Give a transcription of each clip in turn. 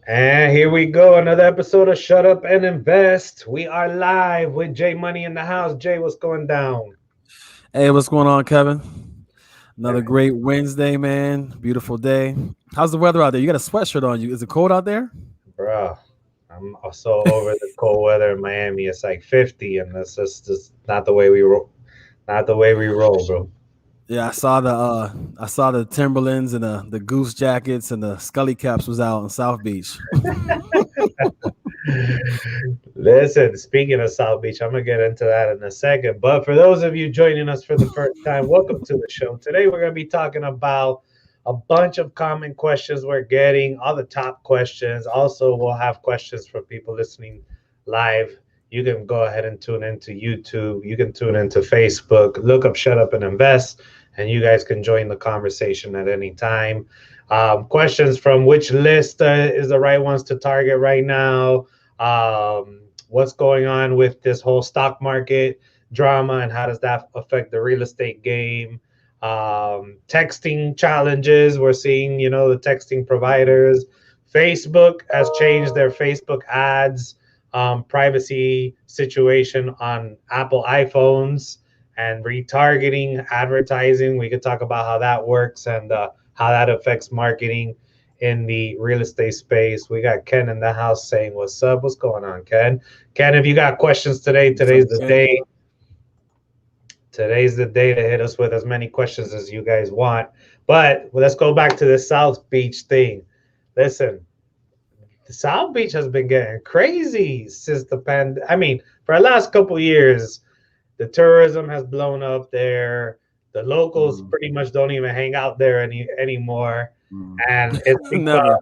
And here we go, another episode of Shut Up and Invest. We are live with Jay Money in the house. Jay, what's going down? Hey, what's going on, Kevin? Another great Wednesday, man. Beautiful day. How's the weather out there? You got a sweatshirt on you. Is it cold out there? Bro, I'm so over the cold weather in Miami. It's like 50, and that's just not the way we roll. Not the way we roll, bro. Yeah, I saw the Timberlands and the goose jackets and the Scully caps was out on South Beach. Listen, speaking of South Beach, I'm gonna get into that in a second. But for those of you joining us for the first time, welcome to the show. Today we're gonna be talking about a bunch of common questions we're getting, all the top questions. Also, we'll have questions for people listening live. You can go ahead and tune into YouTube. You can tune into Facebook. Look up Shut Up and Invest, and you guys can join the conversation at any time. Questions from which list is the right ones to target right now? What's going on with this whole stock market drama and how does that affect the real estate game? Texting challenges, we're seeing, the texting providers. Facebook has changed their Facebook ads privacy situation on Apple iPhones and retargeting advertising. We could talk about how that works and how that affects marketing in the real estate space. We got Ken in the house saying, "What's up? What's going on, Ken?" Ken, if you got questions today, What's up, today's the Ken? day. Today's the day to hit us with as many questions as you guys want. But let's go back to the South Beach thing. Listen, the South Beach has been getting crazy since the I mean, for the last couple years, the tourism has blown up there. The locals Mm, pretty much don't even hang out there anymore, mm. and it's become, Never.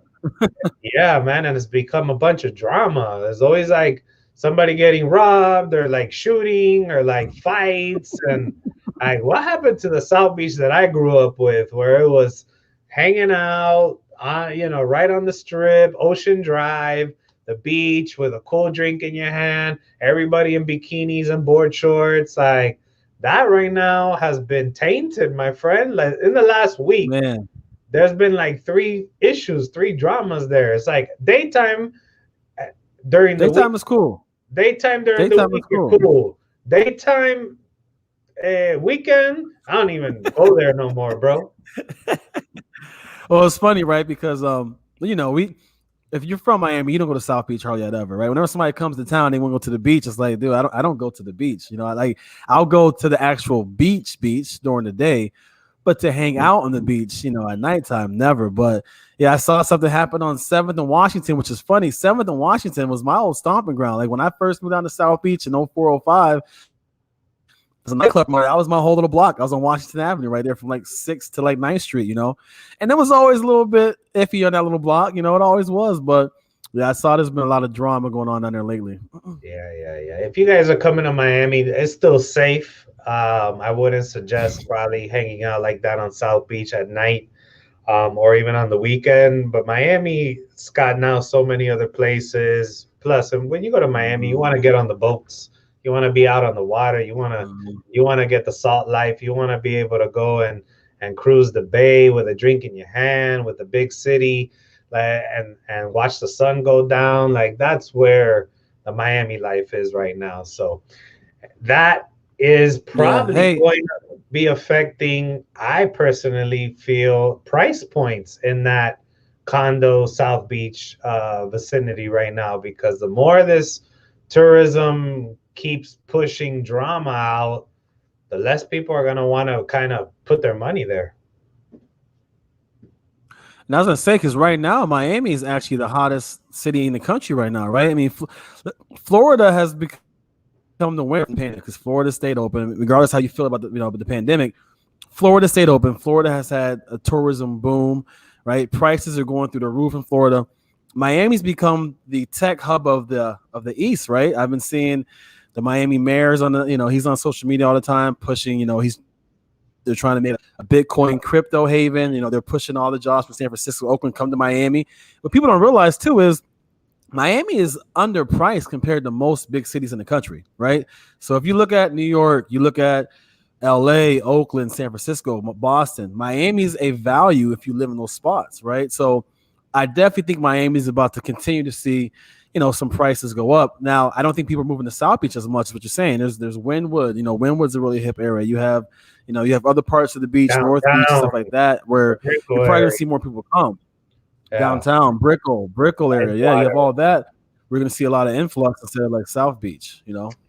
yeah, man, and it's become a bunch of drama. There's always like somebody getting robbed or like shooting or like fights. And like, what happened to the South Beach that I grew up with, where it was hanging out, right on the strip, Ocean Drive, the beach with a cool drink in your hand, everybody in bikinis and board shorts. Like, that right now has been tainted, my friend. Like, in the last week, Man, there's been like three issues, three dramas there. It's like uh, during the week, daytime is cool. daytime during the Daytime is week, you're cool. cool. Daytime, weekend, I don't even go there no more, bro. Well, it's funny, right? Because we if you're from Miami, you don't go to South Beach hardly ever, right? Whenever somebody comes to town, they want to go to the beach. It's like, dude, I don't go to the beach. I'll go to the actual beach during the day, but to hang out on the beach, at nighttime, never. But yeah, I saw something happen on 7th and Washington, which is funny. 7th and Washington was my old stomping ground. Like when I first moved down to South Beach in 0405, there's a nightclub. That was my whole little block. I was on Washington Avenue right there from like 6th to like 9th Street. And it was always a little bit iffy on that little block. It always was. But yeah, I saw there's been a lot of drama going on down there lately. Yeah, yeah, yeah. If you guys are coming to Miami, it's still safe. I wouldn't suggest probably hanging out like that on South Beach at night, or even on the weekend. But Miami's got now so many other places. Plus, and when you go to Miami, you want to Mhm. get on the boats. You want to be out on the water. You want to Mhm. you want to get the salt life. You want to be able to go and cruise the bay with a drink in your hand, with the big city, and watch the sun go down. Like that's where the Miami life is right now. So that is Yeah. probably Hey, going to be affecting, I personally feel, price points in that condo South Beach vicinity right now, because the more this tourism keeps pushing drama out, the less people are going to want to kind of put their money there. and I was gonna say because right now Miami is actually the hottest city in the country right now, right? I mean, Florida has become the winner from the pandemic because Florida stayed open, regardless how you feel about the pandemic. Florida stayed open. Florida has had a tourism boom, right? Prices are going through the roof in Florida. Miami's become the tech hub of the East, right? I've been seeing the Miami mayor's on he's on social media all the time pushing, they're trying to make a Bitcoin crypto haven. They're pushing all the jobs from San Francisco, Oakland, come to Miami. What people don't realize too is Miami is underpriced compared to most big cities in the country, right? So if you look at New York, you look at LA, Oakland, San Francisco, Boston, Miami's a value if you live in those spots, right? So I definitely think Miami's about to continue to see, some prices go up. Now, I don't think people are moving to South Beach as much as what you're saying. There's Wynwood. Wynwood's a really hip area. You have other parts of the beach, North Beach, Downtown, stuff like that, where Brickell you're probably area. gonna see more people come. Yeah. Downtown, Brickell area. Yeah, you have all that. We're gonna see a lot of influx instead of like South Beach.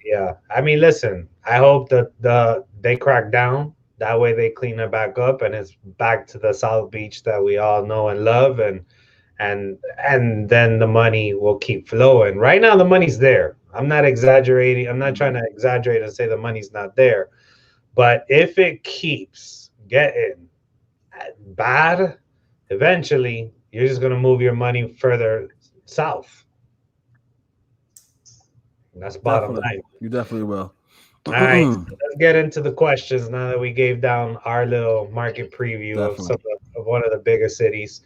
Yeah. I mean, listen, I hope that they crack down. That way they clean it back up and it's back to the South Beach that we all know and love, and then the money will keep flowing. Right now the money's there. I'm not exaggerating. I'm not trying to exaggerate and say the money's not there. But if it keeps getting bad, eventually you're just going to move your money further south. And that's bottom line. You definitely will. All right, let's get into the questions now that we gave down our little market preview of one of the bigger cities.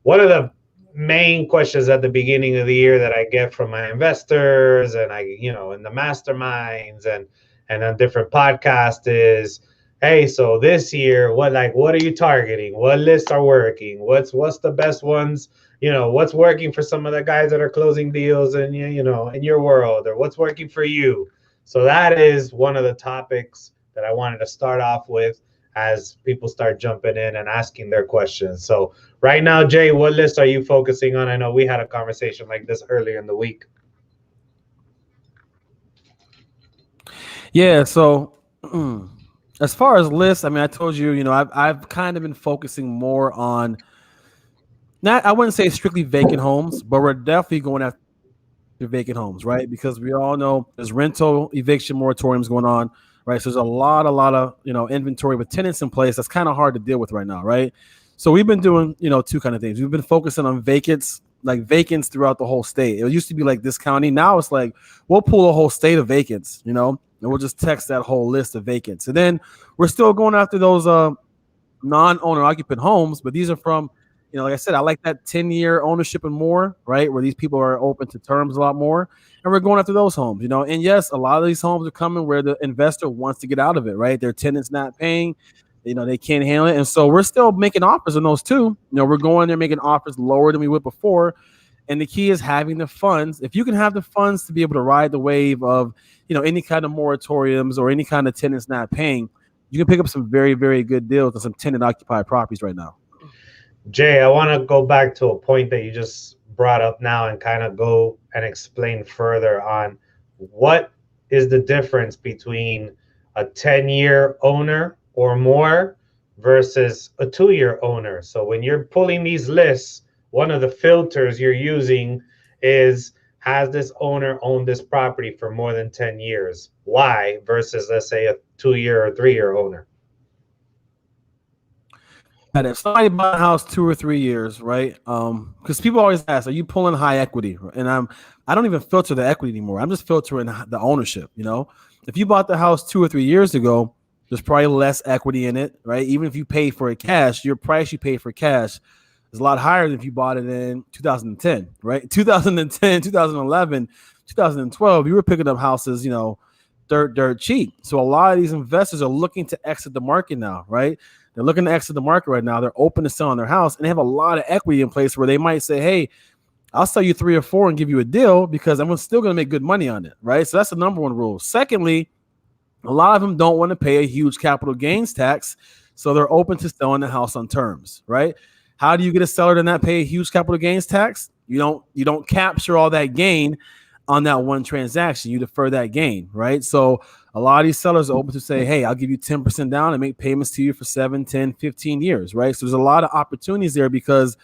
One of the main questions at the beginning of the year that I get from my investors and in the masterminds and on different podcasts is, hey, so this year, what are you targeting? What lists are working? What's the best ones? What's working for some of the guys that are closing deals in your world, or what's working for you? So that is one of the topics that I wanted to start off with as people start jumping in and asking their questions. So right now, Jay, what list are you focusing on? I know we had a conversation like this earlier in the week. Yeah, so as far as lists, I mean, I told you, I've kind of been focusing more on, not, I wouldn't say strictly vacant homes, but we're definitely going after vacant homes, right? Because we all know there's rental eviction moratoriums going on, right? So there's a lot of inventory with tenants in place that's kind of hard to deal with right now, right? So we've been doing two kind of things. We've been focusing on vacants throughout the whole state. It used to be like this county. Now it's like we'll pull a whole state of vacants, and we'll just text that whole list of vacants. And then we're still going after those non-owner occupant homes, but these are from, like I said, I like that 10-year ownership and more, right? Where these people are open to terms a lot more. And we're going after those homes, And yes, a lot of these homes are coming where the investor wants to get out of it, right? Their tenants not paying, they can't handle it. And so we're still making offers on those too. We're going there making offers lower than we would before. And the key is having the funds. If you can have the funds to be able to ride the wave of, any kind of moratoriums or any kind of tenants not paying, you can pick up some very, very good deals on some tenant occupied properties right now. Jay, I want to go back to a point that you just brought up now and kind of go and explain further on what is the difference between a 10-year owner or more versus a 2-year owner. So when you're pulling these lists, one of the filters you're using is, has this owner owned this property for more than 10 years? Why versus, let's say, a 2-year or 3-year owner? And if somebody bought a house 2 or 3 years, right? Because people always ask, are you pulling high equity? And I don't even filter the equity anymore. I'm just filtering the ownership. If you bought the house 2 or 3 years ago, there's probably less equity in it, right? Even if you pay for it cash, your price you pay for cash is a lot higher than if you bought it in 2010, right? 2010, 2011, 2012, you were picking up houses, dirt cheap. So a lot of these investors are looking to exit the market now, right? They're looking to exit the market right now. They're open to selling their house, and they have a lot of equity in place where they might say, hey, I'll sell you 3 or 4 and give you a deal because I'm still going to make good money on it, right? So that's the number one rule. Secondly, a lot of them don't want to pay a huge capital gains tax, so they're open to selling the house on terms, right? How do you get a seller to not pay a huge capital gains tax? You don't capture all that gain on that one transaction. You defer that gain, right? So a lot of these sellers are open to say, hey, I'll give you 10% down and make payments to you for 7, 10, 15 years, right? So there's a lot of opportunities there because,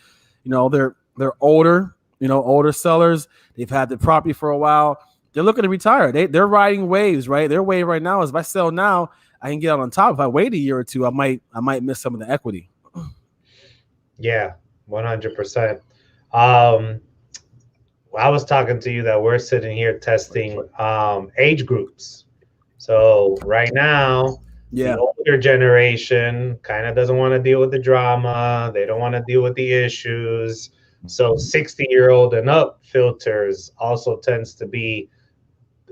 they're older, older sellers. They've had the property for a while. They're looking to retire. They're riding waves, right? Their wave right now is if I sell now, I can get out on top. If I wait a year or two, I might miss some of the equity. Yeah, 100%. I was talking to you that we're sitting here testing age groups. So right now, the older generation kind of doesn't want to deal with the drama. They don't want to deal with the issues. So 60-year-old and up filters also tends to be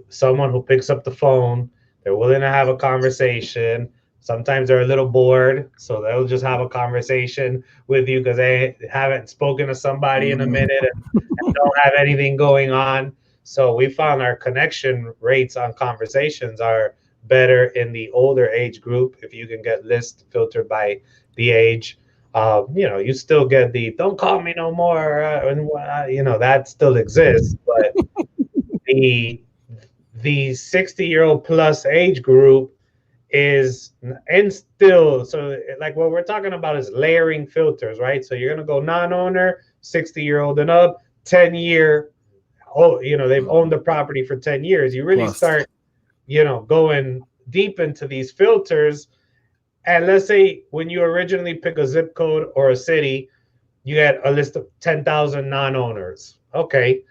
someone who picks up the phone. They're willing to have a conversation. Sometimes they're a little bored, so they'll just have a conversation with you because they haven't spoken to somebody in a minute and don't have anything going on. So we found our connection rates on conversations are better in the older age group. If you can get lists filtered by the age, you still get the "don't call me no more," and that still exists. But the 60-year-old plus age group is and still, so like what we're talking about is layering filters, right? So you're gonna go non-owner, 60-year-old and up, 10-year. Oh, they've owned the property for 10 years. You really Plus. start, going deep into these filters. And let's say when you originally pick a zip code or a city, you get a list of 10,000 non-owners. Okay.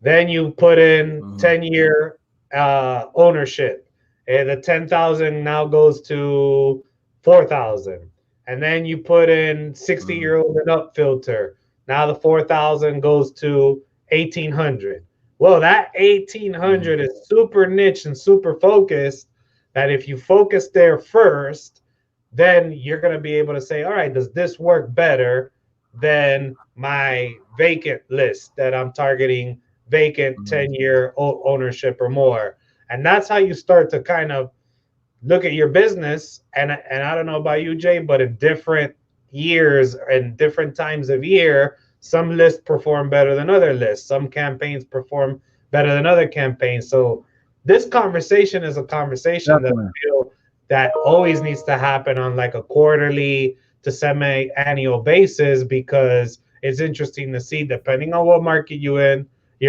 Then you put in 10-year ownership. And the 10,000 now goes to 4,000. And then you put in 60-year-old and up filter. Now the 4,000 goes to 1,800. Well, that 1,800 is super niche and super focused, that if you focus there first, then you're going to be able to say, all right, does this work better than my vacant list that I'm targeting, vacant 10-year ownership or more? And that's how you start to kind of look at your business. And I don't know about you, Jay, but in different years and different times of year, some lists perform better than other lists. Some campaigns perform better than other campaigns. So this conversation is a conversation that I feel that always needs to happen on like a quarterly to semi-annual basis, because it's interesting to see, depending on what market you're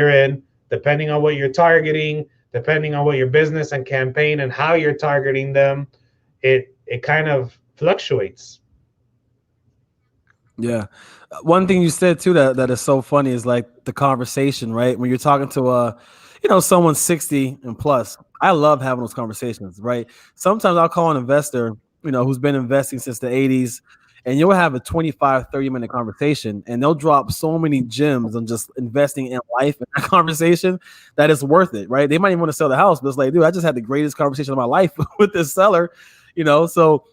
in, depending on what you're targeting, depending on what your business and campaign and how you're targeting them, it kind of fluctuates. Yeah. One thing you said too that is so funny is like the conversation, right? When you're talking to someone 60 and plus, I love having those conversations, right? Sometimes I'll call an investor, who's been investing since the 80s, and you'll have a 25, 30-minute conversation, and they'll drop so many gems on just investing in life in that conversation that it's worth it, right? They might even want to sell the house, but it's like, dude, I just had the greatest conversation of my life with this seller, so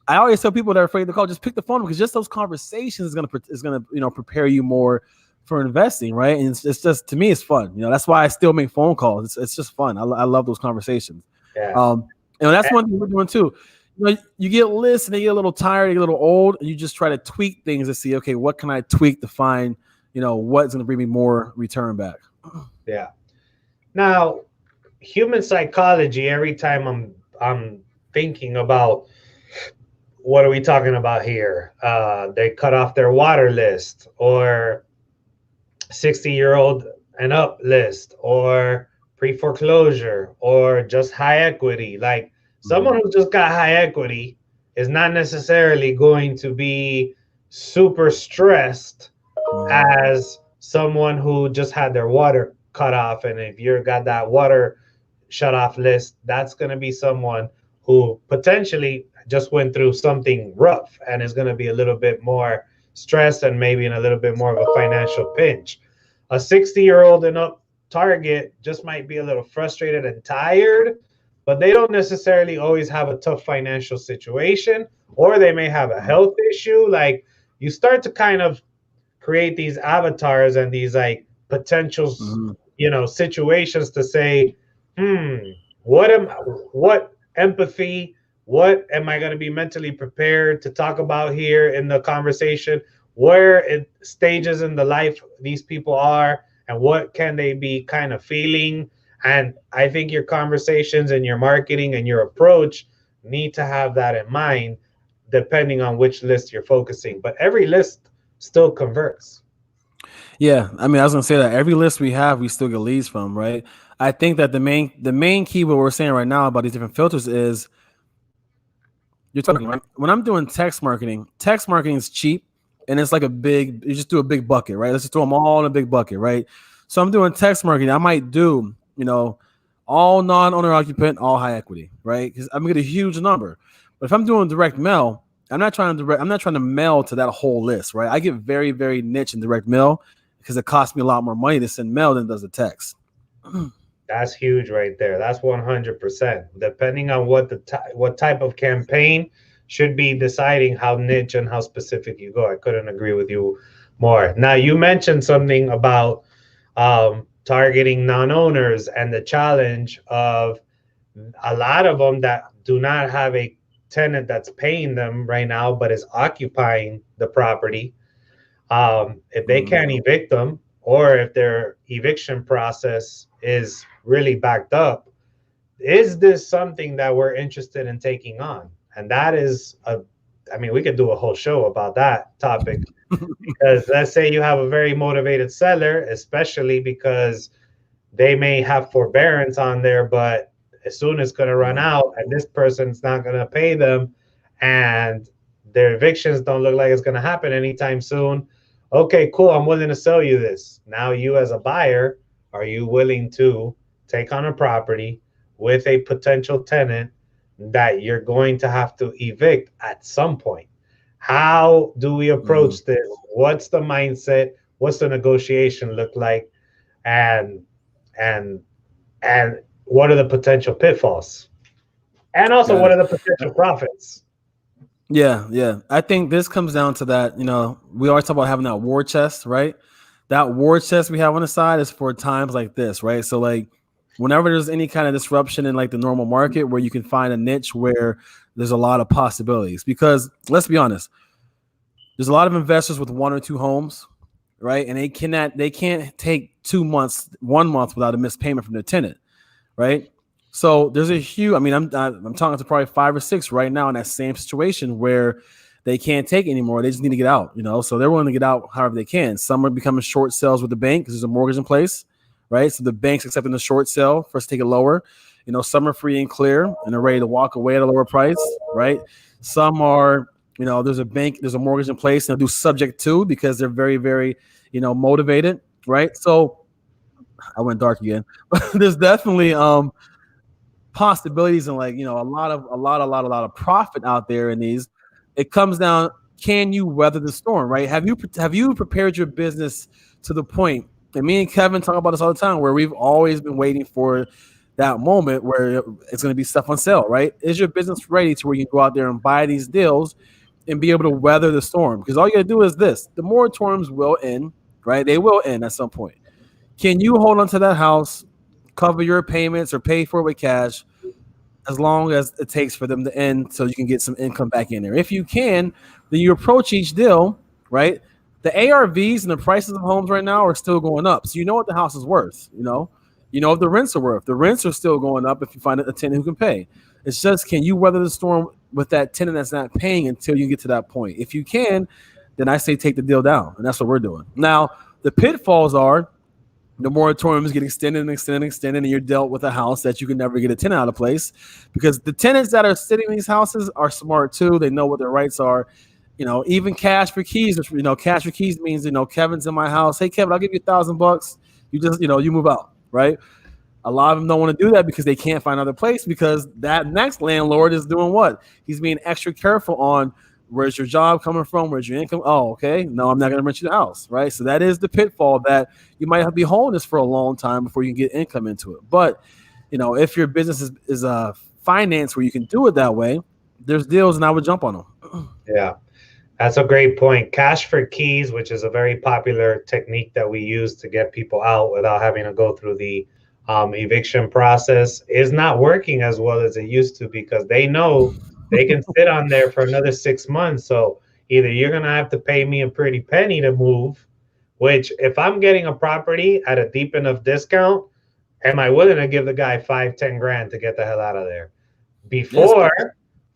I always tell people that are afraid to call, just pick the phone, because just those conversations is gonna prepare you more for investing, right? And it's just, to me, it's fun. That's why I still make phone calls. It's just fun. I love those conversations. Yeah. That's one thing we're doing too. You get lists and they get a little tired, they get a little old, and you just try to tweak things to see, okay, what can I tweak to find, what's going to bring me more return back. Yeah. Now, human psychology. Every time I'm thinking about, what are we talking about here? They cut off their water list, or 60-year-old and up list, or pre-foreclosure, or just high equity. Like someone who just got high equity is not necessarily going to be super stressed as someone who just had their water cut off. And if you've got that water shut off list, that's going to be someone who potentially just went through something rough and is going to be a little bit more stressed and maybe in a little bit more of a financial pinch. A 60-year-old and up target just might be a little frustrated and tired, but they don't necessarily always have a tough financial situation, or they may have a health issue. Like, you start to kind of create these avatars and these like potential, situations to say, what empathy, what am I going to be mentally prepared to talk about here in the conversation? Where stages in the life these people are, and what can they be kind of feeling? And I think your conversations and your marketing and your approach need to have that in mind, depending on which list you're focusing. But every list still converts. Yeah, I mean, I was gonna say that every list we have, we still get leads from, right? I think that the main key what we're saying right now about these different filters is, you're talking, right? When I'm doing text marketing is cheap, and it's like you just do a big bucket, right? Let's just throw them all in a big bucket, right? So I'm doing text marketing. I might do, all non-owner occupant, all high equity, right? Because I'm gonna get a huge number. But if I'm doing direct mail, I'm not trying to mail to that whole list, right? I get very, very niche in direct mail because it costs me a lot more money to send mail than it does the text. That's huge right there. That's 100%. Depending on what type of campaign should be deciding how niche and how specific you go. I couldn't agree with you more. Now you mentioned something about targeting non-owners and the challenge of a lot of them that do not have a tenant that's paying them right now, but is occupying the property. If they can't evict them, or if their eviction process is really backed up, is this something that we're interested in taking on? And that is I mean, we could do a whole show about that topic because let's say you have a very motivated seller, especially because they may have forbearance on there, but as soon as it's going to run out and this person's not going to pay them and their evictions don't look like it's going to happen anytime soon. Okay, cool. I'm willing to sell you this. Now you as a buyer, are you willing to take on a property with a potential tenant that you're going to have to evict at some point? How do we approach this? What's the mindset? What's the negotiation look like? And what are the potential pitfalls? And also, what are the potential profits? Yeah. I think this comes down to that. We always talk about having that war chest, right? That war chest we have on the side is for times like this, right? So like whenever there's any kind of disruption in like the normal market where you can find a niche where there's a lot of possibilities. Because let's be honest, there's a lot of investors with 1 or 2 homes, right? And they can't take 1 month without a missed payment from their tenant, right? So there's a huge, I'm talking to probably 5 or 6 right now in that same situation where they can't take anymore. They just need to get out, so they're willing to get out however they can. Some are becoming short sales with the bank because there's a mortgage in place, right? So the bank's accepting the short sale for us to take it lower. Some are free and clear and they're ready to walk away at a lower price, right? Some are, there's a mortgage in place and they'll do subject to because they're very, very, motivated, right? So I went dark again. There's definitely possibilities and like a lot of profit out there in these. It comes down, can you weather the storm, right? Have you prepared your business to the point, and me and Kevin talk about this all the time, where we've always been waiting for that moment where it's going to be stuff on sale, right? Is your business ready to where you can go out there and buy these deals and be able to weather the storm? Because all you got to do is this: the moratoriums will end, right? They will end at some point. Can you hold on to that house, cover your payments, or pay for it with cash as long as it takes for them to end so you can get some income back in there? If you can, then you approach each deal, right? The ARVs and the prices of homes right now are still going up. So you know what the house is worth, you know what the rents are worth. The rents are still going up if you find a tenant who can pay. It's just, can you weather the storm with that tenant that's not paying until you get to that point? If you can, then I say take the deal down. And that's what we're doing. Now, the pitfalls are the moratoriums get extended and you're dealt with a house that you can never get a tenant out of place, because the tenants that are sitting in these houses are smart too. They know what their rights are. Even cash for keys, cash for keys means, Kevin's in my house. Hey, Kevin, I'll give you $1,000. You just, you move out, right? A lot of them don't want to do that because they can't find another place, because that next landlord is doing what? He's being extra careful on, where's your job coming from? Where's your income? Oh, okay. No, I'm not going to rent you the house, right? So that is the pitfall, that you might have to be holding this for a long time before you can get income into it. But, if your business is finance where you can do it that way, there's deals and I would jump on them. Yeah, that's a great point. Cash for keys, which is a very popular technique that we use to get people out without having to go through the eviction process, is not working as well as it used to, because they know they can sit on there for another 6 months. So either you're going to have to pay me a pretty penny to move, which if I'm getting a property at a deep enough discount, am I willing to give the guy 5-10 grand to get the hell out of there? Before,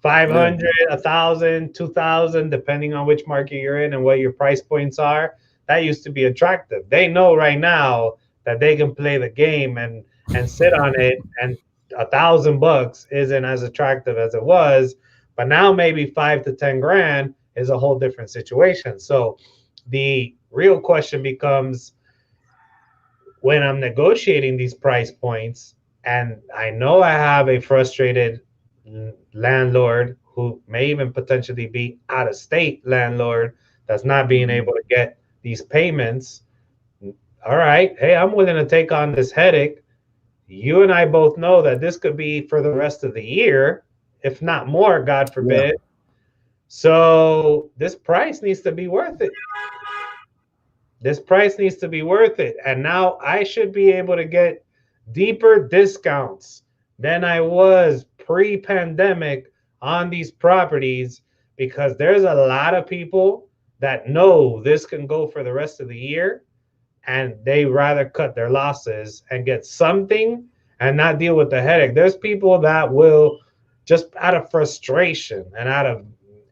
500, 1,000, 2,000, depending on which market you're in and what your price points are, that used to be attractive. They know right now that they can play the game and sit on it, and $1,000 isn't as attractive as it was. But now maybe 5 to 10 grand is a whole different situation. So the real question becomes, when I'm negotiating these price points, and I know I have a frustrated landlord who may even potentially be out of state landlord that's not being able to get these payments. All right, hey, I'm willing to take on this headache you and I both know that this could be for the rest of the year, if not more, God Yeah. forbid. So this price needs to be worth it. This price needs to be worth it. And now I should be able to get deeper discounts than I was pre-pandemic on these properties because there's a lot of people that know this can go for the rest of the year and they rather cut their losses and get something and not deal with the headache. There's people that will just out of frustration and out of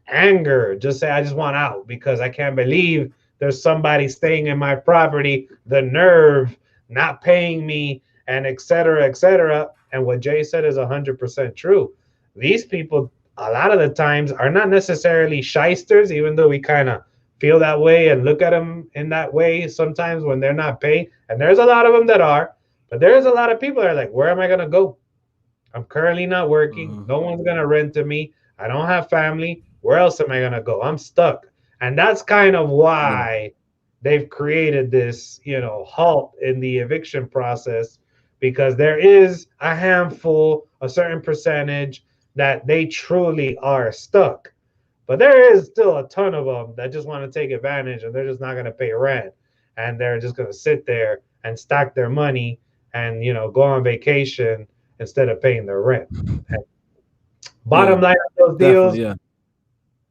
anger just say, I just want out because I can't believe there's somebody staying in my property, the nerve, not paying me, and et cetera, et cetera. And what Jay said is 100% true. These people, a lot of the times, are not necessarily shysters, even though we kind of feel that way and look at them in that way sometimes when they're not paying. And there's a lot of them that are, but there's a lot of people that are like, where am I going to go? I'm currently not working. No one's going to rent to me. I don't have family. Where else am I going to go? I'm stuck. And that's kind of Yeah. why they've created this, halt in the eviction process because there is a handful, a certain percentage that they truly are stuck. But there is still a ton of them that just want to take advantage and they're just not going to pay rent. And they're just going to sit there and stack their money and, go on vacation instead of paying their rent. And Yeah. bottom line of those Definitely. deals, Yeah.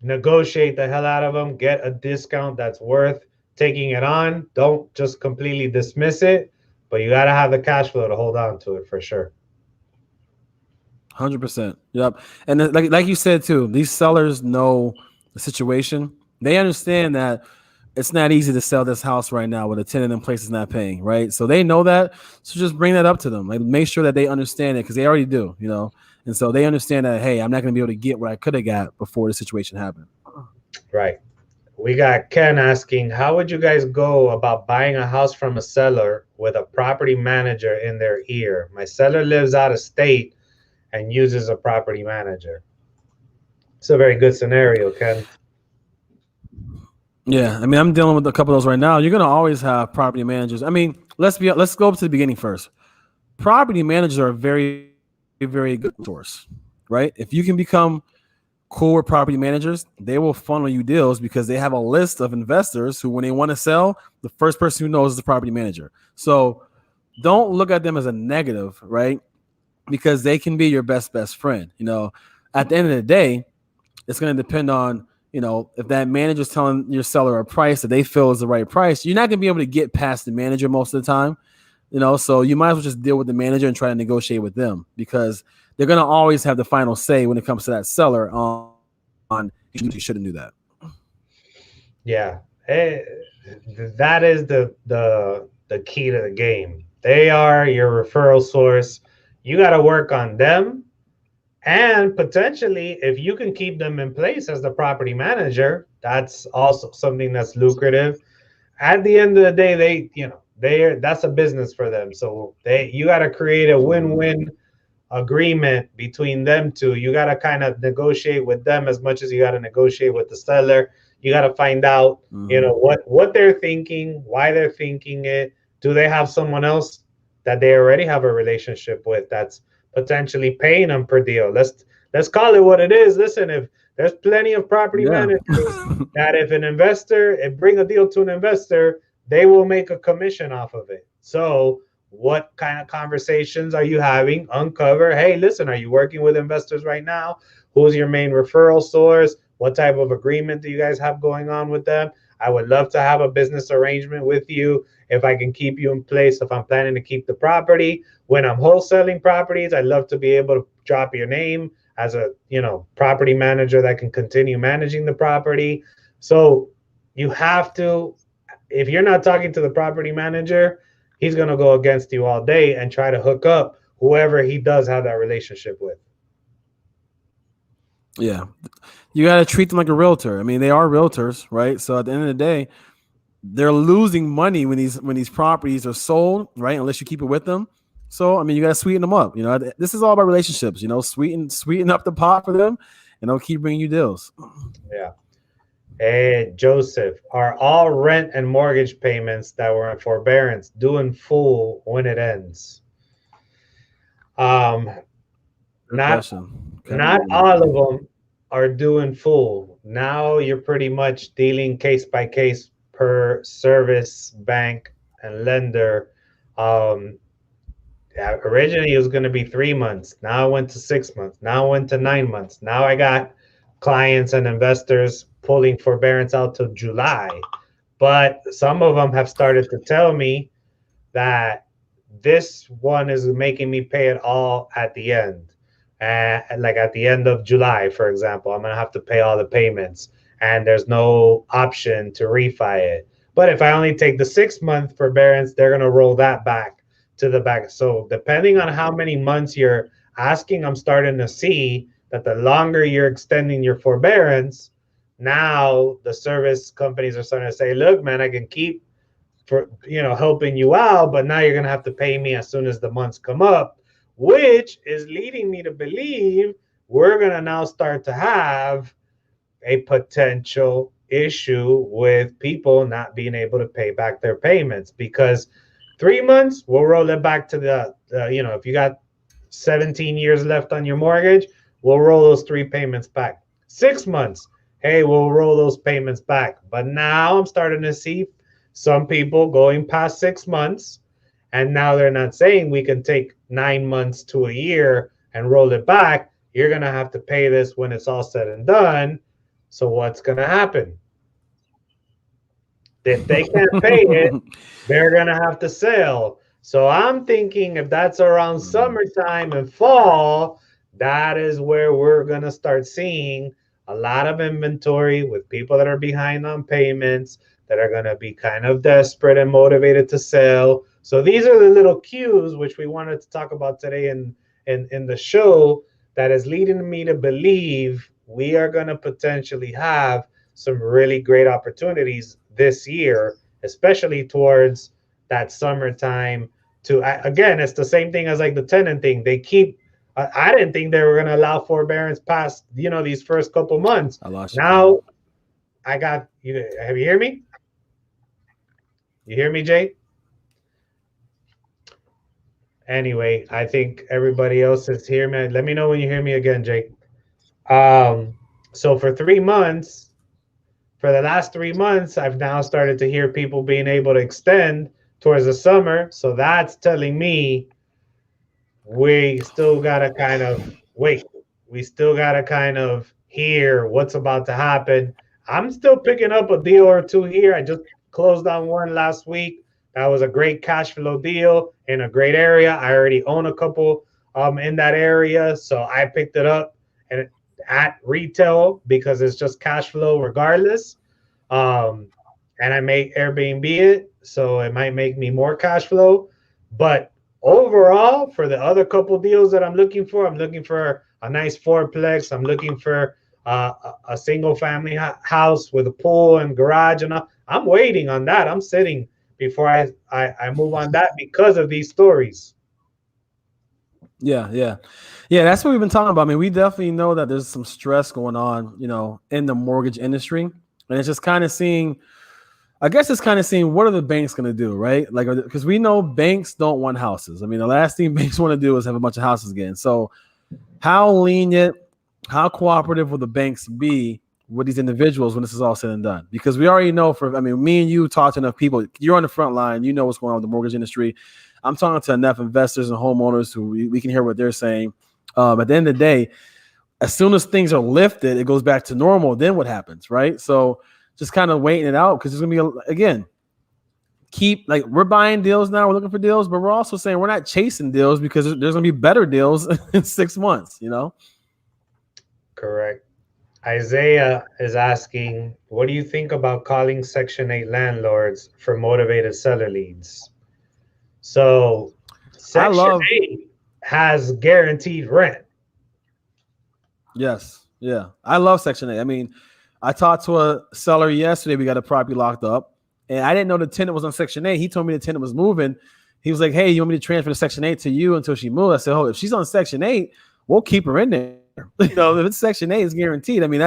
negotiate the hell out of them, get a discount that's worth taking it on. Don't just completely dismiss it, but you got to have the cash flow to hold on to it for sure. 100%. Yep. And like you said too, these sellers know the situation. They understand that it's not easy to sell this house right now with a tenant in place is not paying, right? So they know that. So just bring that up to them. Like make sure that they understand it because they already do, And so they understand that, hey, I'm not going to be able to get what I could have got before the situation happened. Right. We got Ken asking, how would you guys go about buying a house from a seller with a property manager in their ear? My seller lives out of state and uses a property manager. It's a very good scenario, Ken. Yeah, I mean, I'm dealing with a couple of those right now. You're gonna always have property managers. I mean, let's go up to the beginning first. Property managers are a very, very good source, right? If you can become cool with property managers, they will funnel you deals because they have a list of investors who, when they want to sell, the first person who knows is the property manager. So don't look at them as a negative, right? Because they can be your best friend. At the end of the day, it's going to depend on if that manager's telling your seller a price that they feel is the right price. You're not going to be able to get past the manager most of the time. So you might as well just deal with the manager and try to negotiate with them because they're going to always have the final say when it comes to that seller on you shouldn't do that. Yeah, that is the key to the game. They are your referral source. You got to work on them, and potentially, if you can keep them in place as the property manager, that's also something that's lucrative. At the end of the day, that's a business for them. So you got to create a win-win agreement between them two. You got to kind of negotiate with them as much as you got to negotiate with the seller. You got to find out, what they're thinking, why they're thinking it. Do they have someone else that they already have a relationship with that's potentially paying them per deal? Let's call it what it is. Listen, if there's plenty of property Yeah. managers that if bring a deal to an investor, they will make a commission off of it. So what kind of conversations are you having? Uncover, hey, listen, are you working with investors right now? Who's your main referral source? What type of agreement do you guys have going on with them? I would love to have a business arrangement with you if I can keep you in place, if I'm planning to keep the property. When I'm wholesaling properties, I'd love to be able to drop your name as a property manager that can continue managing the property. So you have to, if you're not talking to the property manager, he's going to go against you all day and try to hook up whoever he does have that relationship with. Yeah. You got to treat them like a realtor. I mean, they are realtors, right? So at the end of the day, they're losing money when these properties are sold, right? Unless you keep it with them. So, I mean, you got to sweeten them up. This is all about relationships, sweeten up the pot for them and they'll keep bringing you deals. Yeah. Hey, Joseph, are all rent and mortgage payments that were in forbearance due in full when it ends? Good Not question. Okay. not all of them are doing full. Now you're pretty much dealing case by case per service, bank, and lender. Um, Originally, it was going to be 3 months. Now it went to 6 months. Now it went to 9 months. Now I got clients and investors pulling forbearance out to July. But some of them have started to tell me that this one is making me pay it all at the end. Like at the end of July, for example, I'm going to have to pay all the payments and there's no option to refi it. But if I only take the 6 month forbearance, they're going to roll that back to the back. So depending on how many months you're asking, I'm starting to see that the longer you're extending your forbearance, now the service companies are starting to say, look, man, I can keep for helping you out, but now you're gonna have to pay me as soon as the months come up, which is leading me to believe we're gonna now start to have a potential issue with people not being able to pay back their payments because 3 months we'll roll it back to the if you got 17 years left on your mortgage, we'll roll those 3 payments back. 6 months, hey, we'll roll those payments back. But now I'm starting to see some people going past 6 months, and now they're not saying we can take 9 months to a year and roll it back. You're going to have to pay this when it's all said and done. So what's going to happen? If they can't pay it, they're going to have to sell. So I'm thinking if that's around summertime and fall, that is where we're going to start seeing a lot of inventory with people that are behind on payments, that are going to be kind of desperate and motivated to sell. So these are the little cues which we wanted to talk about today in the show that is leading me to believe we are going to potentially have some really great opportunities this year, especially towards that summertime. Again, it's the same thing as like the tenant thing. They keep I didn't think they were going to allow forbearance past these first couple months. I lost you. Now I got you. Have you hear me? You hear me, Jay? Anyway, I think everybody else is hearing me. Let me know when you hear me again, Jake. So for 3 months, for the last 3 months, I've now started to hear people being able to extend towards the summer. So that's telling me we still got to kind of wait. We still got to kind of hear what's about to happen. I'm still picking up a deal or two here. I just closed on one last week. That was a great cash flow deal in a great area. I already own a couple in that area. So I picked it up and at retail because it's just cash flow regardless. And I may Airbnb it, so it might make me more cash flow. But overall, for the other couple deals that I'm looking for a nice fourplex. I'm looking for a single family house with a pool and garage, and I'm waiting on that. I'm sitting before I move on that because of these stories. Yeah. That's what we've been talking about. I mean, we definitely know that there's some stress going on, in the mortgage industry, and it's just kind of seeing. I guess it's kind of seeing what are the banks going to do, right? Like, because we know banks don't want houses. I mean, the last thing banks want to do is have a bunch of houses again. So, how lenient, how cooperative will the banks be with these individuals when this is all said and done? Because we already know me and you talk to enough people. You're on the front line. You know what's going on with the mortgage industry. I'm talking to enough investors and homeowners who we can hear what they're saying. At the end of the day, as soon as things are lifted, it goes back to normal. Then what happens, right? So just kind of waiting it out because there's going to be, again, we're buying deals now. We're looking for deals, but we're also saying we're not chasing deals because there's going to be better deals in 6 months, Correct. Isaiah is asking, what do you think about calling Section 8 landlords for motivated seller leads? So Section 8 has guaranteed rent. Yes. Yeah. I love Section 8. I mean, I talked to a seller yesterday. We got a property locked up, and I didn't know the tenant was on Section 8. He told me the tenant was moving. He was like, hey, you want me to transfer to Section 8 to you until she moves? I said, oh, if she's on Section 8, we'll keep her in there. If it's Section 8, it's guaranteed. I mean,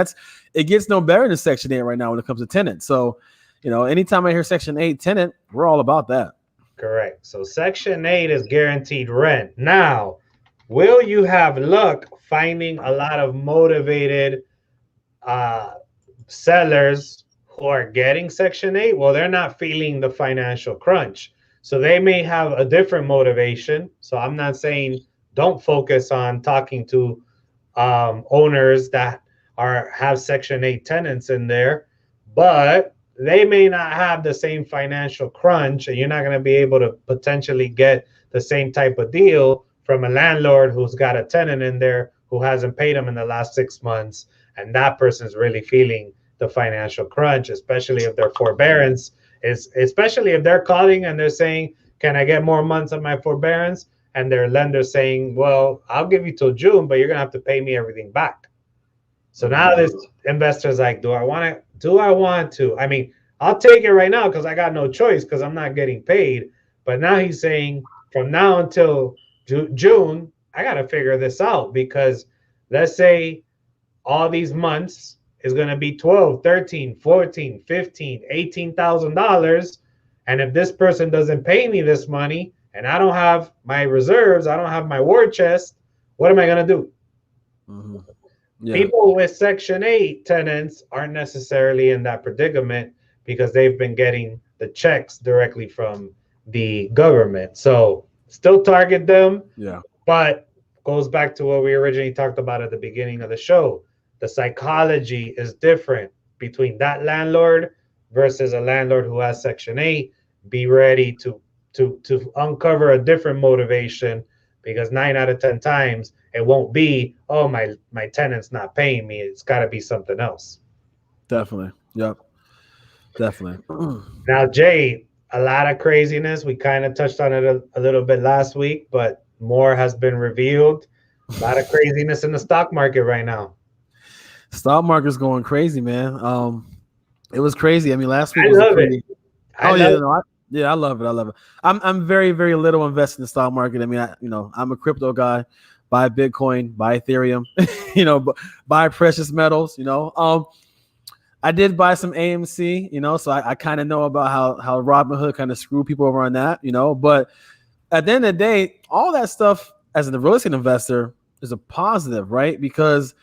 it gets no better than Section 8 right now when it comes to tenants. So, anytime I hear Section 8 tenant, we're all about that. Correct. So Section 8 is guaranteed rent. Now, will you have luck finding a lot of motivated sellers who are getting Section 8? Well, they're not feeling the financial crunch. So they may have a different motivation. So I'm not saying don't focus on talking to owners that have Section 8 tenants in there, but they may not have the same financial crunch, and you're not going to be able to potentially get the same type of deal from a landlord who's got a tenant in there who hasn't paid them in the last 6 months, and that person's really feeling the financial crunch, especially if their forbearance is, especially if they're calling and they're saying, "Can I get more months of my forbearance?" And their lender saying, "Well, I'll give you till June, but you're gonna have to pay me everything back." So now this investor's like, "Do I want to? Do I want to? I mean, I'll take it right now because I got no choice because I'm not getting paid." But now he's saying, from now until June, I got to figure this out because let's say all these months is going to be 12, 13, 14, 15, $18,000. And if this person doesn't pay me this money and I don't have my reserves, I don't have my war chest, what am I going to do? Mm-hmm. Yeah. People with Section 8 tenants aren't necessarily in that predicament because they've been getting the checks directly from the government. So still target them. Yeah. But goes back to what we originally talked about at the beginning of the show. The psychology is different between that landlord versus a landlord who has Section 8. Be ready to uncover a different motivation because 9 out of 10 times it won't be, "Oh, my tenant's not paying me." It's got to be something else. Definitely. Yep. Definitely. Now, Jay, a lot of craziness. We kind of touched on it a little bit last week, but more has been revealed. A lot of craziness in the stock market right now. Stock market's going crazy, man. It was crazy. I mean, last week I was love crazy. it. I love it. I love it. I'm very, very little invested in the stock market. I mean, I'm a crypto guy. Buy Bitcoin, buy Ethereum, buy precious metals. I did buy some AMC. So I kind of know about how Robinhood kind of screwed people over on that. But at the end of the day, all that stuff as a real estate investor is a positive, right? Because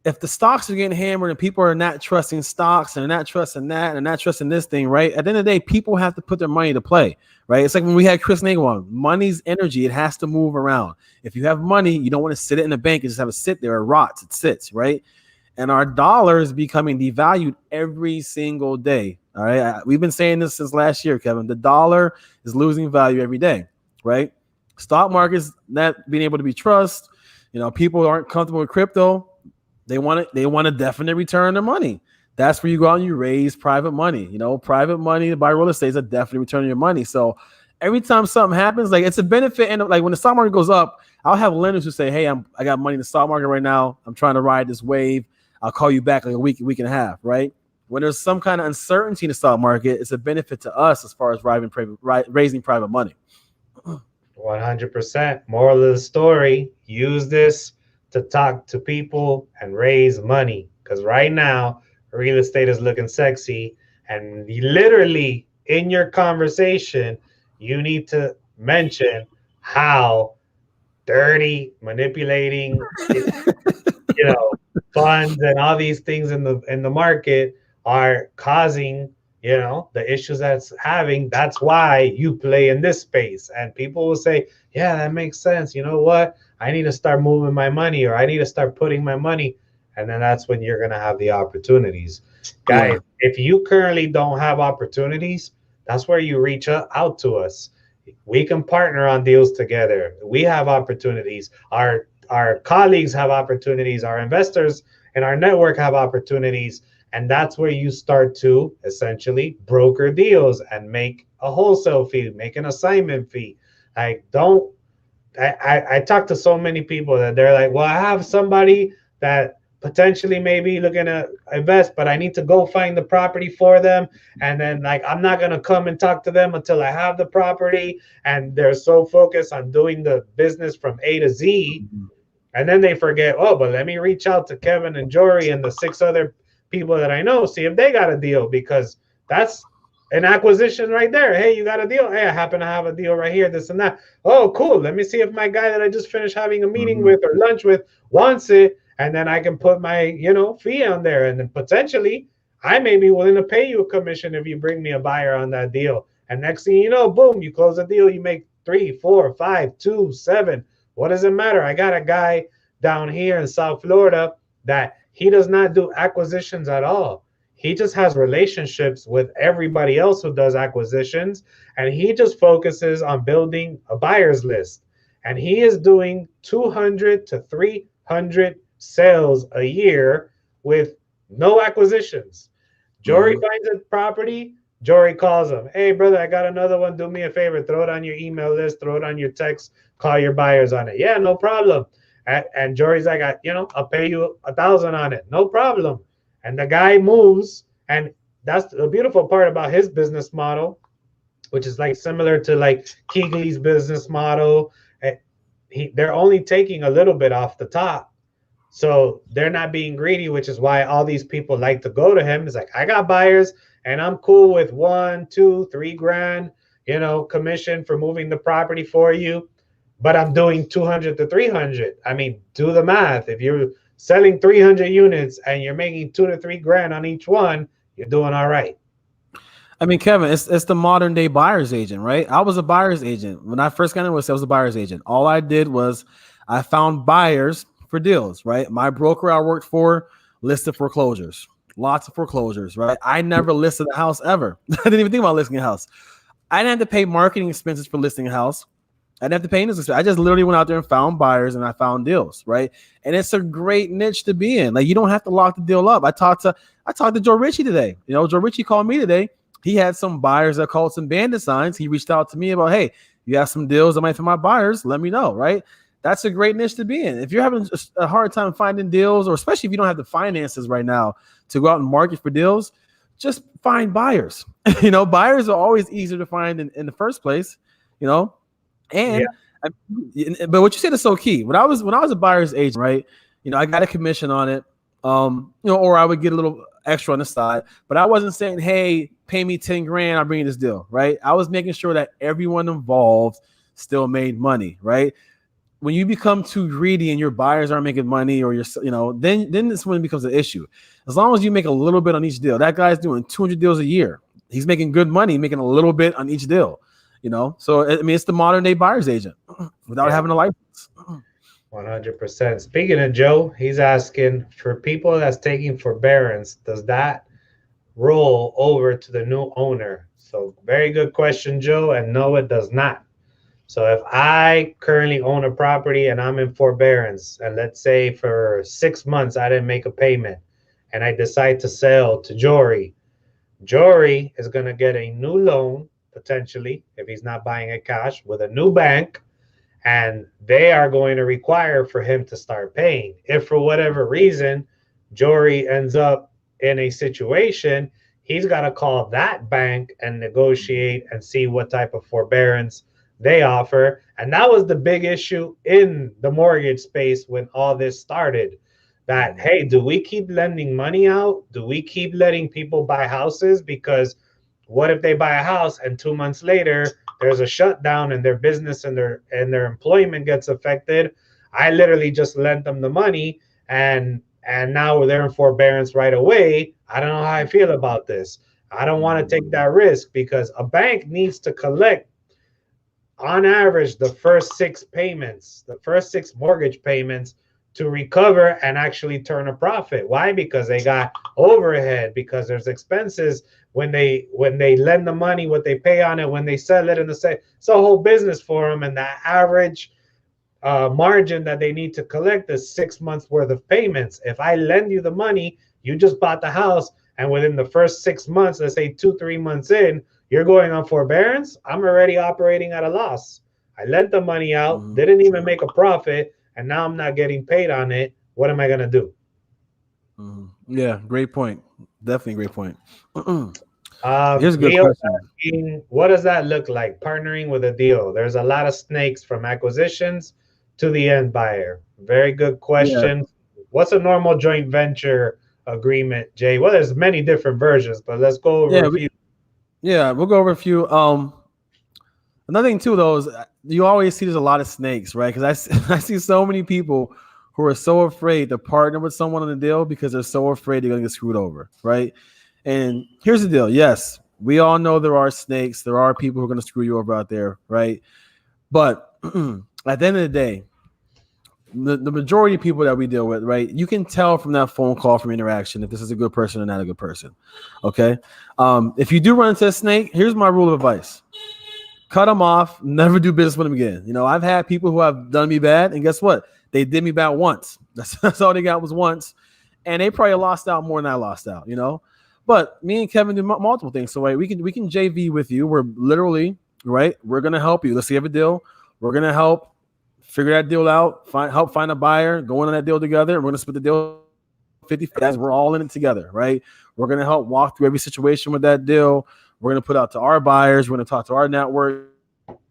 if the stocks are getting hammered and people are not trusting stocks and they're not trusting that and not trusting this thing, right? At the end of the day, people have to put their money to play, right? It's like when we had Chris Nagel on, money's energy. It has to move around. If you have money, you don't want to sit it in the bank and just have it sit there. It rots. It sits, right? And our dollar is becoming devalued every single day. All right. We've been saying this since last year, Kevin. The dollar is losing value every day, right? Stock market's not being able to be trusted. People aren't comfortable with crypto. They want a definite return on their money. That's where you go out and you raise private money. Private money to buy real estate is a definite return on your money. So every time something happens, like it's a benefit. And like when the stock market goes up, I'll have lenders who say, "Hey, I got money in the stock market right now. I'm trying to ride this wave. I'll call you back like a week and a half," right? When there's some kind of uncertainty in the stock market, it's a benefit to us as far as raising private money. 100%. Moral of the story, use this to talk to people and raise money. Because right now, real estate is looking sexy. And literally in your conversation, you need to mention how dirty, manipulating, funds and all these things in the market are causing the issues that's having. That's why you play in this space. And people will say, "Yeah, that makes sense. You know what? I need to start moving my money, or I need to start putting my money." And then that's when you're going to have the opportunities. Guys, if you currently don't have opportunities, that's where you reach out to us. We can partner on deals together. We have opportunities. Our colleagues have opportunities. Our investors in our network have opportunities. And that's where you start to essentially broker deals and make a wholesale fee, make an assignment fee. I talk to so many people that they're like, "Well, I have somebody that potentially maybe looking to invest, but I need to go find the property for them. And then I'm not going to come and talk to them until I have the property." And they're so focused on doing the business from A to Z. And then they forget, "Oh, but let me reach out to Kevin and Jory and the 6 other people that I know, see if they got a deal," because that's an acquisition right there. Hey, you got a deal? Hey, I happen to have a deal right here, this and that. Oh, cool. Let me see if my guy that I just finished having a meeting with or lunch with wants it. And then I can put my, fee on there. And then potentially I may be willing to pay you a commission if you bring me a buyer on that deal. And next thing you know, boom, you close a deal, you make 3, 4, 5, 2, 7. What does it matter? I got a guy down here in South Florida that he does not do acquisitions at all. He just has relationships with everybody else who does acquisitions, and he just focuses on building a buyer's list. And he is doing 200 to 300 sales a year with no acquisitions. Jory finds a property. Jory calls him. Hey, brother, I got another one. Do me a favor. Throw it on your email list. Throw it on your text. Call your buyers on it. Yeah, no problem. And Jory's like, I'll pay you 1,000 on it. No problem. And the guy moves. And that's the beautiful part about his business model, which is like similar to like Keegley's business model. They're only taking a little bit off the top. So they're not being greedy, which is why all these people like to go to him. It's like, I got buyers and I'm cool with 1, 2, 3 grand, commission for moving the property for you. But I'm doing 200 to 300. I mean, do the math. If you're selling 300 units and you're making 2 to 3 grand on each one, you're doing all right. I mean, Kevin, it's the modern day buyer's agent, right? I was a buyer's agent. When I first got into it, I was a buyer's agent. All I did was I found buyers for deals, right? My broker I worked for listed foreclosures, lots of foreclosures, right? I never listed a house ever. I didn't even think about listing a house. I didn't have to pay marketing expenses for listing a house. I didn't have to pay any expenses. I just literally went out there and found buyers and I found deals, right? And it's a great niche to be in. Like, you don't have to lock the deal up. I talked to Joe Ritchie today. Joe Ritchie called me today. He had some buyers that called some bandit signs. He reached out to me about, hey, you have some deals that might fit my buyers. Let me know, right? That's a great niche to be in. If you're having a hard time finding deals, or especially if you don't have the finances right now to go out and market for deals, just find buyers. Buyers are always easier to find in the first place, And but what you said is so key. When I was a buyer's agent, right? I got a commission on it, or I would get a little extra on the side. But I wasn't saying, hey, pay me 10 grand, I'm bringing this deal, right? I was making sure that everyone involved still made money, right? When you become too greedy and your buyers aren't making money, or then this when it becomes an issue. As long as you make a little bit on each deal, that guy's doing 200 deals a year. He's making good money, making a little bit on each deal. So I mean, it's the modern day buyer's agent without having a license. 100%. Speaking of Joe, he's asking for people that's taking forbearance, does that roll over to the new owner? So very good question, Joe. And no, it does not. So if I currently own a property and I'm in forbearance, and let's say for 6 months I didn't make a payment, and I decide to sell to Jory is going to get a new loan, potentially, if he's not buying it cash, with a new bank, and they are going to require for him to start paying. If for whatever reason Jory ends up in a situation, he's got to call that bank and negotiate and see what type of forbearance they offer. And that was the big issue in the mortgage space when all this started. That, hey, do we keep lending money out? Do we keep letting people buy houses? Because what if they buy a house and 2 months later there's a shutdown and their business and their employment gets affected? I literally just lent them the money and now they're in forbearance right away. I don't know how I feel about this. I don't want to take that risk, because a bank needs to collect on average the first 6 payments, the first 6 mortgage payments, to recover and actually turn a profit. Why? Because they got overhead, because there's expenses when they lend the money, what they pay on it, when they sell it, and it's a whole business for them. And the average margin that they need to collect is 6 months worth of payments. If I lend you the money, you just bought the house, and within the first 6 months, let's say 2-3 months in, you're going on forbearance, I'm already operating at a loss. I lent the money out, didn't even make a profit, and now I'm not getting paid on it. What am I going to do? Yeah, great point. Definitely great point. Here's a good question. What does that look like, partnering with a deal? There's a lot of snakes from acquisitions to the end buyer. Very good question. Yeah. What's a normal joint venture agreement, Jay? Well, there's many different versions, but let's go over a few. Yeah, we'll go over a few. Another thing too, though, is you always see there's a lot of snakes, right? Because I see so many people who are so afraid to partner with someone on the deal because they're so afraid they're gonna get screwed over, right? And here's the deal: yes, we all know there are snakes. There are people who are gonna screw you over out there, right? But at the end of the day, the majority of people that we deal with, right? You can tell from that phone call, from interaction, if this is a good person or not a good person. Okay. If you do run into a snake, here's my rule of advice: cut them off. Never do business with them again. You know, I've had people who have done me bad, and guess what? They did me bad once. That's all they got was once, and they probably lost out more than I lost out. You know, but me and Kevin do multiple things. So right, we can JV with you. We're literally right. We're gonna help you. Let's see if a deal. We're gonna help figure that deal out. Help find a buyer. Go in on that deal together. And we're gonna split the deal 50. We're all in it together, right? We're gonna help walk through every situation with that deal. We're going to put out to our buyers. We're going to talk to our network.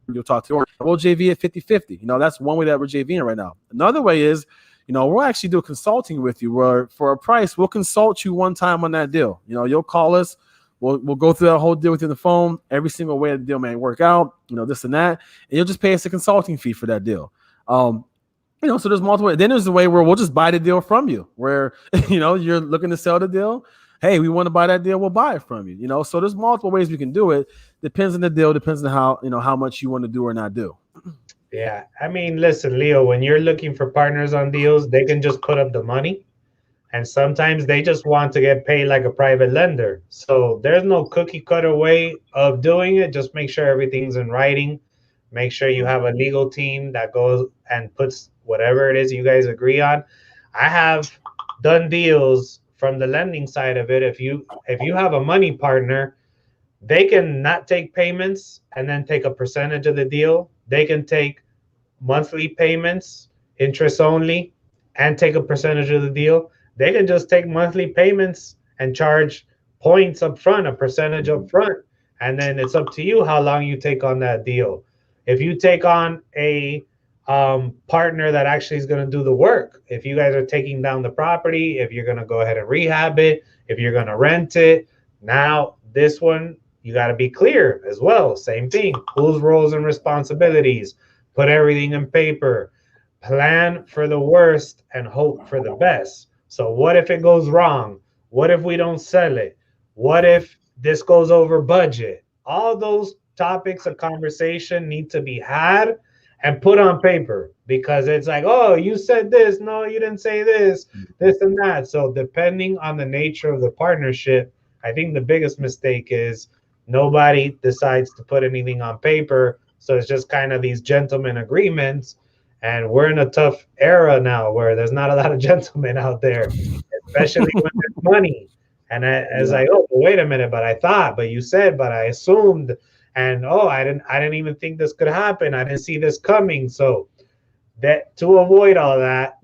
You'll talk to our, we'll JV at 50-50. You know, that's one way that we're JVing right now. Another way is, you know, we'll actually do consulting with you where for a price, we'll consult you one time on that deal. You know, you'll call us. We'll go through that whole deal with you on the phone, every single way the deal may work out, you know, this and that. And you'll just pay us a consulting fee for that deal. You know, so there's multiple. Then there's the way where we'll just buy the deal from you, where, you know, you're looking to sell the deal. Hey, we want to buy that deal, we'll buy it from you. You know, so there's multiple ways we can do it. Depends on the deal, depends on how, you know, how much you want to do or not do. Yeah. I mean, listen, Leo, when you're looking for partners on deals, they can just put up the money. And sometimes they just want to get paid like a private lender. So there's no cookie cutter way of doing it. Just make sure everything's in writing. Make sure you have a legal team that goes and puts whatever it is you guys agree on. I have done deals from the lending side of it. If you have a money partner, they can not take payments and then take a percentage of the deal. They can take monthly payments, interest only, and take a percentage of the deal. They can just take monthly payments and charge points up front, a percentage up front, and then it's up to you how long you take on that deal. If you take on a partner that actually is going to do the work, if you guys are taking down the property, if you're going to go ahead and rehab it, if you're going to rent it, now this one, you got to be clear as well. Same thing. Whose roles and responsibilities? Put everything in paper. Plan for the worst and hope for the best. So what if it goes wrong? What if we don't sell it? What if this goes over budget? All those topics of conversation need to be had and put on paper, because it's like, oh, you said this. No, you didn't say this and that. So depending on the nature of the partnership, I think the biggest mistake is nobody decides to put anything on paper. So it's just kind of these gentlemen agreements. And we're in a tough era now where there's not a lot of gentlemen out there, especially when there's money. And as I, oh, wait a minute, but I thought, but you said, but I assumed, and oh, I didn't even think this could happen. I didn't see this coming. So that to avoid all that,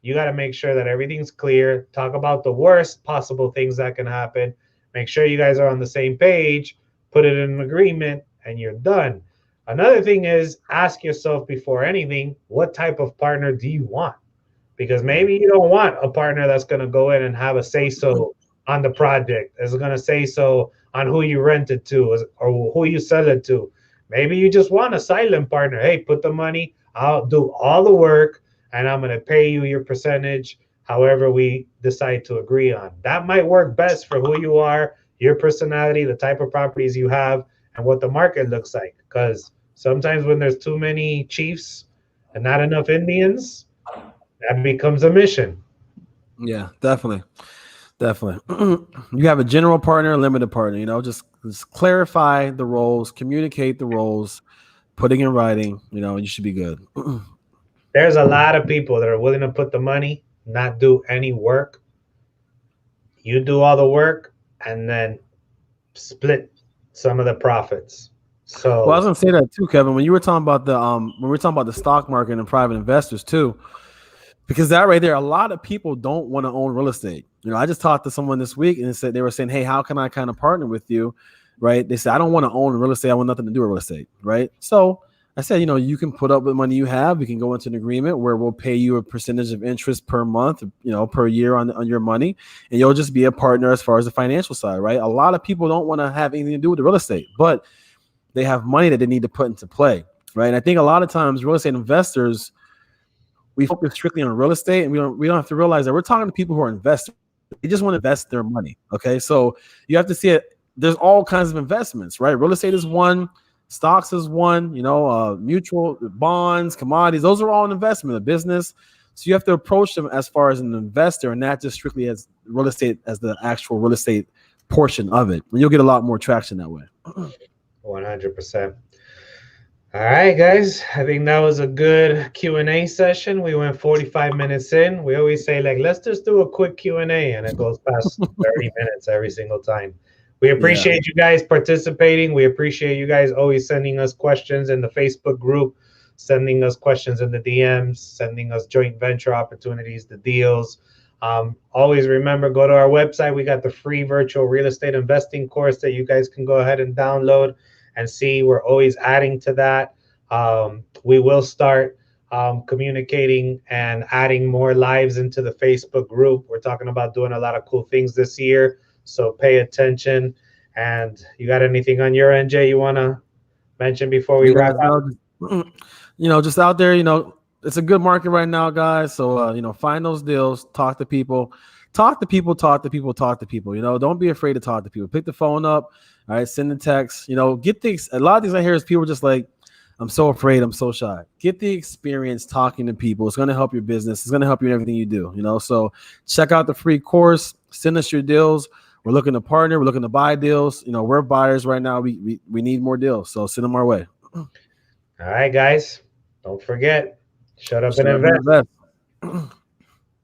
you got to make sure that everything's clear. Talk about the worst possible things that can happen. Make sure you guys are on the same page. Put it in an agreement, and you're done. Another thing is ask yourself before anything, what type of partner do you want? Because maybe you don't want a partner that's going to go in and have a say-so on the project, is going to say so on who you rent it to or who you sell it to. Maybe you just want a silent partner. Hey, put the money, I'll do all the work, and I'm going to pay you your percentage, however we decide to agree on. That might work best for who you are, your personality, the type of properties you have, and what the market looks like. Because sometimes when there's too many chiefs and not enough Indians, that becomes a mission. Yeah, definitely. You have a general partner, a limited partner, you know, just clarify the roles, communicate the roles, putting in writing, you know, you should be good. There's a lot of people that are willing to put the money, not do any work. You do all the work and then split some of the profits. So well, I was gonna say that too, Kevin. When you were talking about the when we were talking about the stock market and private investors too, because that right there, a lot of people don't want to own real estate. You know, I just talked to someone this week and they were saying, hey, how can I kind of partner with you? Right. They said, I don't want to own real estate. I want nothing to do with real estate. Right. So I said, you can put up the money you have. We can go into an agreement where we'll pay you a percentage of interest per month, per year on your money, and you'll just be a partner as far as the financial side, right? A lot of people don't want to have anything to do with the real estate, but they have money that they need to put into play, right? And I think a lot of times real estate investors, we focus strictly on real estate, and we don't have to realize that we're talking to people who are investors. They just want to invest their money. Okay, so you have to see it. There's all kinds of investments, right? Real estate is one. Stocks is one, mutual bonds, commodities, those are all an investment, a business. So you have to approach them as far as an investor and not just strictly as real estate, as the actual real estate portion of it. And you'll get a lot more traction that way. 100%. All right, guys. I think that was a good Q&A session. We went 45 minutes in. We always say, let's just do a quick Q&A, and it goes past 30 minutes every single time. We appreciate you guys participating. We appreciate you guys always sending us questions in the Facebook group, sending us questions in the DMs, sending us joint venture opportunities, the deals. Always remember, go to our website. We got the free virtual real estate investing course that you guys can go ahead and download and see. We're always adding to that. We will start communicating and adding more lives into the Facebook group. We're talking about doing a lot of cool things this year. So pay attention. And you got anything on your end, Jay, you want to mention before we wrap up? Just out there, it's a good market right now, guys. So, find those deals, talk to people. Don't be afraid to talk to people. Pick the phone up. All right, send the text. Get things. A lot of things I hear is people just like, I'm so afraid, I'm so shy. Get the experience talking to people. It's going to help your business. It's going to help you in everything you do. So check out the free course. Send us your deals. We're looking to partner. We're looking to buy deals. We're buyers right now. We need more deals. So send them our way. All right, guys. Don't forget. Shut up and invest.